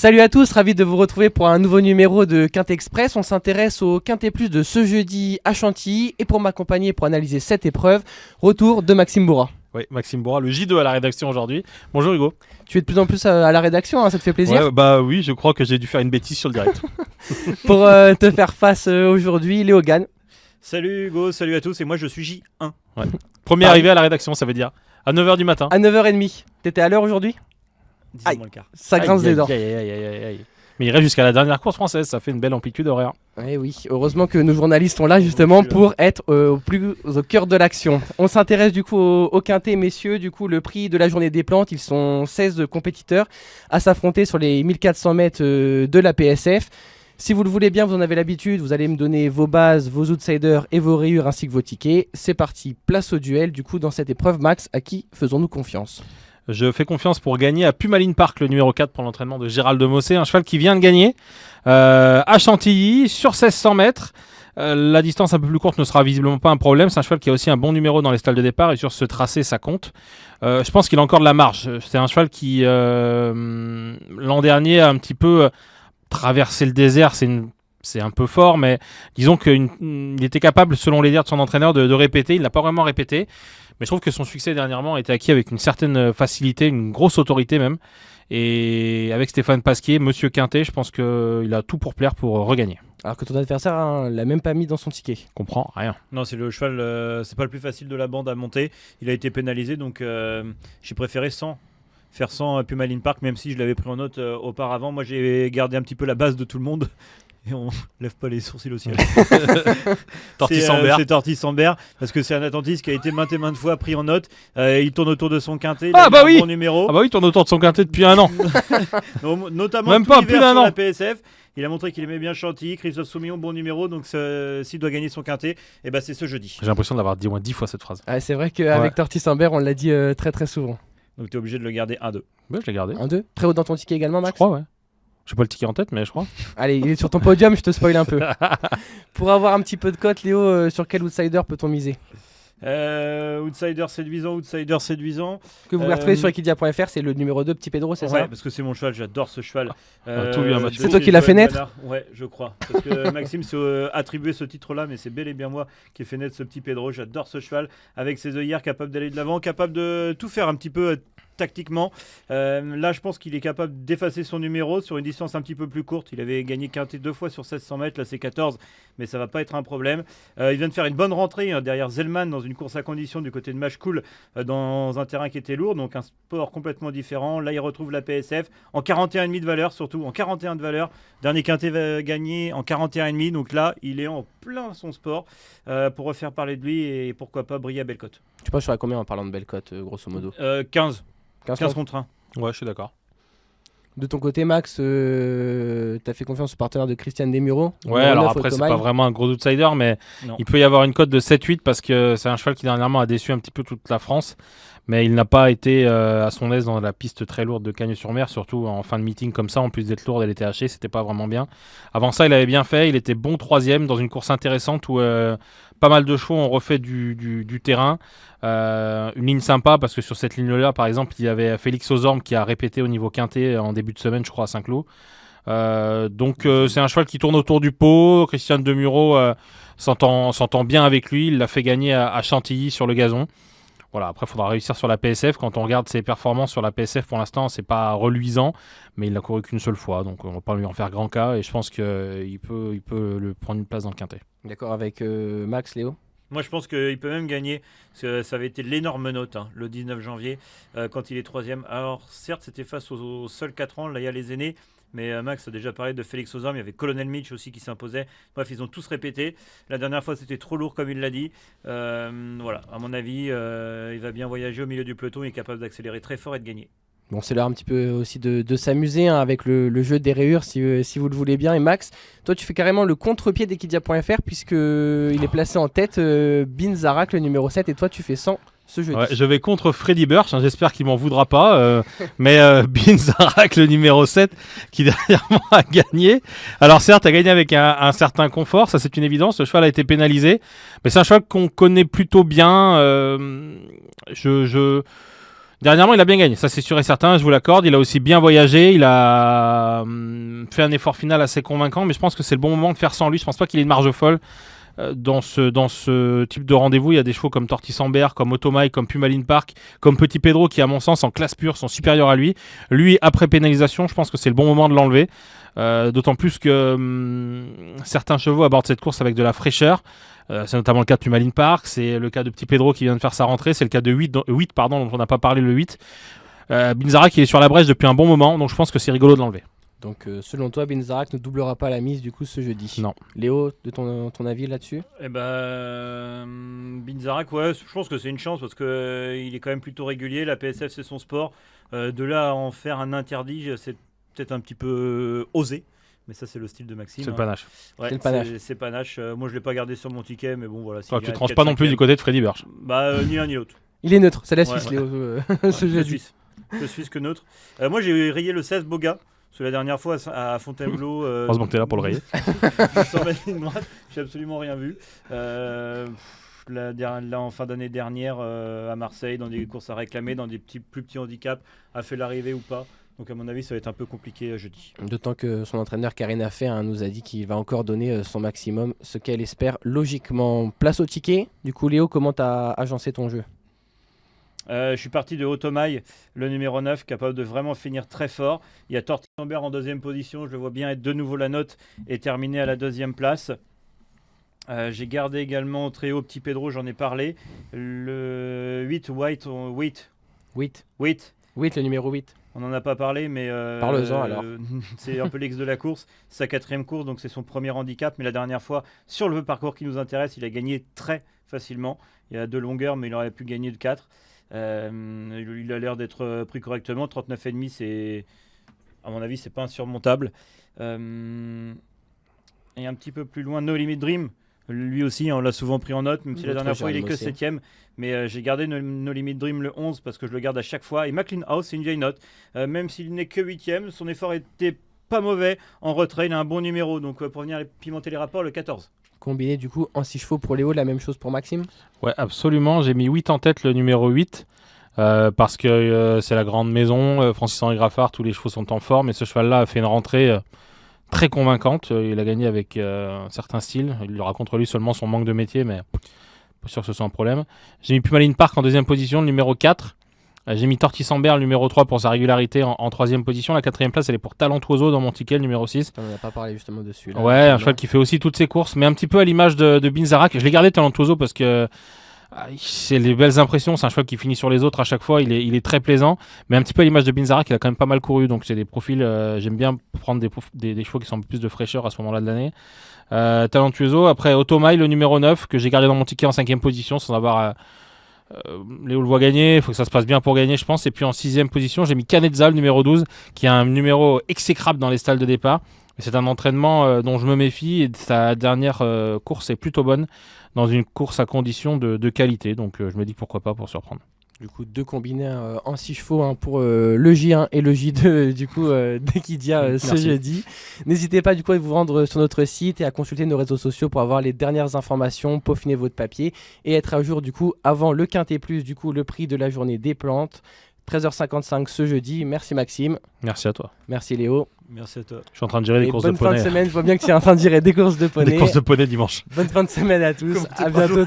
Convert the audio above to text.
Salut à tous, ravi de vous retrouver pour un nouveau numéro de Quintet Express. On s'intéresse au Quintet Plus de ce jeudi à Chantilly. Et pour m'accompagner pour analyser cette épreuve, retour de Maxime Bourra. Oui, Maxime Bourra, le J2 à la rédaction aujourd'hui. Bonjour Hugo. Tu es de plus en plus à la rédaction, hein, ça te fait plaisir? Oui, je crois que j'ai dû faire une bêtise sur le direct. Pour te faire face aujourd'hui, Léo Gann. Salut Hugo, salut à tous, et moi je suis J1. Ouais. Premier arrivé à la rédaction, ça veut dire à 9h du matin. À 9h30. T'étais à l'heure aujourd'hui? 10 moins le quart. Ça grince des dents. Aïe. Mais il reste jusqu'à la dernière course française, ça fait une belle amplitude horaire. Oui, heureusement que nos journalistes sont là justement pour être au cœur de l'action. On s'intéresse du coup au Quintet, messieurs. Du coup, le prix de la journée des plantes, ils sont 16 compétiteurs à s'affronter sur les 1400 mètres de la PSF. Si vous le voulez bien, vous en avez l'habitude, vous allez me donner vos bases, vos outsiders et vos rayures ainsi que vos tickets. C'est parti, place au duel. Du coup, dans cette épreuve, Max, à qui faisons-nous confiance ? Je fais confiance pour gagner à Pumalines Park, le numéro 4 pour l'entraînement de Gérald de Mossé, un cheval qui vient de gagner à Chantilly sur 1600 mètres. La distance un peu plus courte ne sera visiblement pas un problème. C'est un cheval qui a aussi un bon numéro dans les stalles de départ et sur ce tracé, ça compte. Je pense qu'il a encore de la marge. C'est un cheval qui, l'an dernier, a un petit peu traversé le désert. C'est un peu fort, mais disons qu'il était capable, selon les dires de son entraîneur, de répéter. Il ne l'a pas vraiment répété. Mais je trouve que son succès dernièrement a été acquis avec une certaine facilité, une grosse autorité même. Et avec Stéphane Pasquier, Monsieur Quintet, je pense qu'il a tout pour plaire pour regagner. Alors que ton adversaire l'a même pas mis dans son ticket. Comprends rien. Non, c'est le cheval, c'est pas le plus facile de la bande à monter. Il a été pénalisé, donc j'ai préféré faire 100 à Pumalines Park, même si je l'avais pris en note auparavant. Moi, j'ai gardé un petit peu la base de tout le monde. Et on lève pas les sourcils au ciel. C'est Tortis Sambert, parce que c'est un attentiste qui a été maintes et maintes fois pris en note. Il tourne autour de son quintet. Il a un bon numéro. Ah bah oui, il tourne autour de son quintet depuis un an. Notamment même tout pas l'hiver plus d'un sur an. la PSF. Il a montré qu'il aimait bien Chantilly. Christophe Soumillon, bon numéro. Donc s'il doit gagner son quintet, et ben c'est ce jeudi. J'ai l'impression d'avoir dit au moins 10 fois cette phrase. Ah, c'est vrai qu'avec Tortis Sambert, on l'a dit très très souvent. Donc tu es obligé de le garder 1-2. Ouais, je l'ai gardé. 1-2. Très haut dans ton ticket également, Max? Je crois, ouais. J'ai pas le ticket en tête, mais je crois. Allez, il est sur ton podium, je te spoil un peu. Pour avoir un petit peu de cote, Léo, sur quel outsider peut-on miser? Outsider séduisant. Que vous pouvez retrouver sur equidia.fr, c'est le numéro 2, Petit Pedro, c'est ouais, ça? parce que c'est mon cheval, j'adore ce cheval. Tout vient, Mathieu. C'est toi qui l'as fait naître? Ouais, je crois. Parce que Maxime s'est attribué ce titre-là, mais c'est bel et bien moi qui ai fait naître ce Petit Pedro. J'adore ce cheval, avec ses œillères, capable d'aller de l'avant, capable de tout faire un petit peu tactiquement. Là, je pense qu'il est capable d'effacer son numéro sur une distance un petit peu plus courte. Il avait gagné quintet 2 fois sur 1600 mètres, là c'est 14, mais ça va pas être un problème. Il vient de faire une bonne rentrée derrière Zellman dans une course à condition du côté de Machecoul, dans un terrain qui était lourd, donc un sport complètement différent. Là, il retrouve la PSF en 41,5 de valeur, surtout en 41 de valeur. Dernier quintet gagné en 41,5, donc là, il est en plein son sport pour refaire parler de lui et pourquoi pas briller à belle cote. Tu penses sur la combien en parlant de belle cote, grosso modo? 15 15 contre 1. Ouais, je suis d'accord. De ton côté, Max, t'as fait confiance au partenaire de Christian Desmureaux? Ouais, alors après, c'est pas vraiment un gros outsider, mais Non. il peut y avoir une cote de 7-8 parce que c'est un cheval qui dernièrement a déçu un petit peu toute la France. Mais il n'a pas été à son aise dans la piste très lourde de Cagnes-sur-Mer, surtout en fin de meeting comme ça. En plus d'être lourde, elle était hachée, c'était pas vraiment bien. Avant ça, il avait bien fait. Il était bon troisième dans une course intéressante où pas mal de chevaux ont refait du terrain. Une ligne sympa parce que sur cette ligne-là, par exemple, il y avait Félix Ozorme qui a répété au niveau quintet en début de semaine, je crois, à Saint-Cloud. Donc c'est un cheval qui tourne autour du pot. Christian Desmureaux s'entend bien avec lui. Il l'a fait gagner à Chantilly sur le gazon. Voilà, après, il faudra réussir sur la PSF. Quand on regarde ses performances sur la PSF, pour l'instant, c'est pas reluisant, mais il n'a couru qu'une seule fois, donc on va pas lui en faire grand cas. Et je pense qu'il peut le prendre une place dans le quintet. D'accord, avec Max, Léo? Moi, je pense qu'il peut même gagner. Parce que ça avait été l'énorme note le 19 janvier quand il est troisième. Alors, certes, c'était face aux seuls 4 ans. Là, il y a les aînés. Mais Max a déjà parlé de Félix Ozorme. Il y avait Colonel Mitch aussi qui s'imposait. Bref, ils ont tous répété. La dernière fois, c'était trop lourd, comme il l'a dit. Voilà, à mon avis, il va bien voyager au milieu du peloton. Il est capable d'accélérer très fort et de gagner. Bon, c'est l'heure un petit peu aussi de s'amuser avec le jeu des rayures si vous le voulez bien. Et Max, toi tu fais carrément le contre-pied d'Equidia.fr puisqu'il est placé en tête Bin Zarak, le numéro 7, et toi tu fais 100 ce jeudi. Ouais, je vais contre Freddy Burch, j'espère qu'il m'en voudra pas, mais Bin Zarak, le numéro 7, qui dernièrement a gagné. Alors certes, a gagné avec un certain confort, ça c'est une évidence, le cheval a été pénalisé, mais c'est un cheval qu'on connaît plutôt bien. Dernièrement, il a bien gagné, ça c'est sûr et certain, je vous l'accorde. Il a aussi bien voyagé, il a fait un effort final assez convaincant, mais je pense que c'est le bon moment de faire sans lui. Je pense pas qu'il ait une marge folle. Dans ce type de rendez-vous, il y a des chevaux comme Tortisambert, comme Otomai, comme Pumaline Park, comme Petit Pedro qui, à mon sens, en classe pure, sont supérieurs à lui. Lui, après pénalisation, je pense que c'est le bon moment de l'enlever. D'autant plus que certains chevaux abordent cette course avec de la fraîcheur. C'est notamment le cas de Pumaline Park, c'est le cas de Petit Pedro qui vient de faire sa rentrée, c'est le cas de 8 dont on n'a pas parlé, le 8. Binzarak, il est sur la brèche depuis un bon moment, donc je pense que c'est rigolo de l'enlever. Donc selon toi, Binzarak ne doublera pas la mise du coup ce jeudi? Non. Léo, de ton avis là-dessus? Eh ben, Binzarak, ouais, je pense que c'est une chance parce que il est quand même plutôt régulier. La PSF, c'est son sport. De là à en faire un interdit, c'est peut-être un petit peu osé. Mais ça, c'est le style de Maxime. C'est le panache. Ouais, C'est le panache. C'est panache. Moi, je l'ai pas gardé sur mon ticket, mais bon, voilà. Tu ne tranches pas non plus du côté de Freddy Burch. Bah, ni l'un ni l'autre. Il est neutre, c'est la Ouais, Suisse, ouais. Léo, ce jeudi. Plus suisse que neutre. Moi, j'ai rayé le 16 Boga. Parce que la dernière fois à Fontainebleau. Heureusement que tu es là pour le rayer. Sur la ligne droite, j'ai absolument rien vu. Là, en fin d'année dernière, à Marseille, dans des courses à réclamer, dans des plus petits handicaps, a fait l'arrivée ou pas. Donc à mon avis, ça va être un peu compliqué jeudi. D'autant que son entraîneur Karina Fay nous a dit qu'il va encore donner son maximum, ce qu'elle espère logiquement. Place au ticket. Du coup, Léo, comment t'as agencé ton jeu? Je suis parti de Otomai, le numéro 9, capable de vraiment finir très fort. Il y a Tortisambert en deuxième position, je le vois bien être de nouveau la note et terminer à la deuxième place. J'ai gardé également très haut Petit Pedro, j'en ai parlé. Le 8, White, 8, le numéro 8. on n'en a pas parlé, mais Parle-en alors. c'est un peu l'ex de la course. C'est sa 4e course, donc c'est son premier handicap. Mais la dernière fois, sur le parcours qui nous intéresse, il a gagné très facilement. Il y a 2 longueurs, mais il aurait pu gagner de 4. Il a l'air d'être pris correctement. 39,5, c'est, à mon avis, c'est pas insurmontable. Et un petit peu plus loin, No Limit Dream. Lui aussi, on l'a souvent pris en note, même si la dernière fois il est que 7ème. Mais j'ai gardé No Limit Dream le 11 parce que je le garde à chaque fois. Et McLean House, c'est une vieille note. Même s'il n'est que 8ème, son effort était pas mauvais. En retrait, il a un bon numéro. Donc pour venir pimenter les rapports, le 14. Combiné du coup en 6 chevaux pour Léo, la même chose pour Maxime? Ouais, absolument. J'ai mis 8 en tête, le numéro 8. Parce que c'est la grande maison. Francis-Henri Graffard, tous les chevaux sont en forme. Et ce cheval-là a fait une rentrée très convaincante. Il a gagné avec un certain style. Il aura contre lui seulement son manque de métier, mais pas sûr que ce soit un problème. J'ai mis Pumaline Park en deuxième position, le numéro 4. J'ai mis Tortisambert, le numéro 3, pour sa régularité en troisième position. La 4e place, elle est pour Talentuoso dans mon ticket, le numéro 6. On n'en a pas parlé justement dessus. Là, ouais, un cheval qui fait aussi toutes ses courses, mais un petit peu à l'image de Binzarak. Je l'ai gardé Talentuoso parce que c'est les belles impressions. C'est un cheval qui finit sur les autres à chaque fois. Il est très plaisant, mais un petit peu à l'image de Binzarak, il a quand même pas mal couru. Donc c'est des profils. J'aime bien prendre des chevaux qui sont un peu plus de fraîcheur à ce moment-là de l'année. Talentuoso. Après Otomai, le numéro 9, que j'ai gardé dans mon ticket en 5e position sans avoir. Léo le voit gagner, il faut que ça se passe bien pour gagner, je pense. Et puis en 6e position, j'ai mis Canezza, le numéro 12, qui a un numéro exécrable dans les stalles de départ. C'est un entraînement dont je me méfie, et sa dernière course est plutôt bonne dans une course à condition de qualité. Donc je me dis pourquoi pas pour surprendre. Du coup, 2 combinés en 6 chevaux pour le J1 et le J2 du coup d'Equidia ce jeudi. N'hésitez pas du coup à vous rendre sur notre site et à consulter nos réseaux sociaux pour avoir les dernières informations, peaufiner votre papier et être à jour du coup avant le Quintet Plus, du coup le prix de la journée des plantes. 13h55 ce jeudi. Merci Maxime. Merci à toi. Merci Léo. Merci à toi. Je suis en train de gérer les courses de poney. Bonne fin de semaine. Je vois bien que tu es en train de gérer des courses de poney. Des courses de poney dimanche. Bonne fin de semaine à tous. À bientôt.